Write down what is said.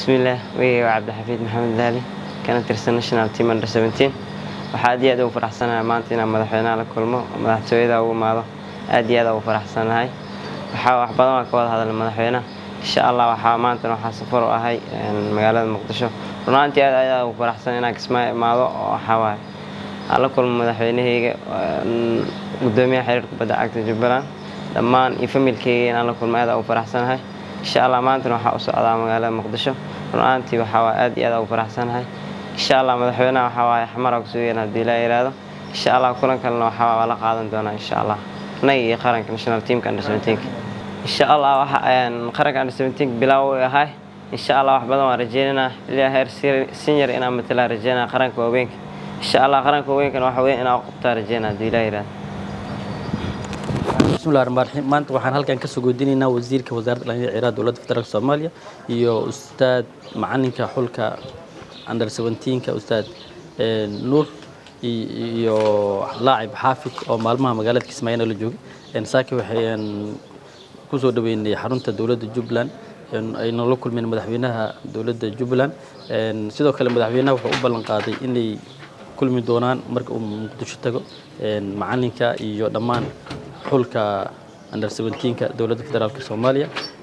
بسم الله وعبد الحفيد محمد دالي كانت international team under 17 waxaa aad iyo aad ugu faraxsanahay maanta inaan madaxweynaha la kulmo madaxtooyada ugu imaado aad iyo aad ugu faraxsanahay wax badan oo ka wada hadalnay madaxweynaha insha Allah waxaa safar u ahay magaalada Muqdisho runtii aad ugu faraxsanahay inaan kismaayo imaado oo waxa aan la kulmo madaxweynahayga gudoomiyaha xiriirka kubadda cagta Jubbaland dhammaan iyo familkayga inaan la kulmo aad ugu faraxsanahay insha Allah maanta waxaa u socdaa magaalada Muqdisho runtii aad iyo aad ugu faraxsanahay insha Allah madaxweynaha xamar ku sugan hadii la yiraahdo insha Allah kulan kalena waa la qaadan doonaa insha Allah naga qaranka national teamka under 17 insha Allah qaranka under 17 bilow yahay insha Allah wax badan waan rajeynaynaa ilaa heer senior inaan matala rajeynaa qaranka waaweyn insha Allah qaranka waaweyn waxa weyn inaan qabtaa rajeynaa hadii la yiraahdo بسم الله الرحمن الرحيم maanta waxaan halkan ka soo goodinaynaa wasiirka wasaaradda dhalinyarada dowladda federaalka Soomaaliya iyo ustaad macalinka xulka under 17 ka ustaad Nuur iyo laacib Xaafid oo maalmaha magaalada Kismaayo la joogay saaki waxaan ku soo dhaweynay xarunta dowladda Jubbaland ay la kulmeen madaxweynaha dowladda Jubbaland sidoo kale madaxweynaha wuxuu u ballan qaaday inay kulmi doonaan marka uu Muqdisho tago macalinka iyo dhammaan xulka under 17 ka dowladda federaalka Soomaaliya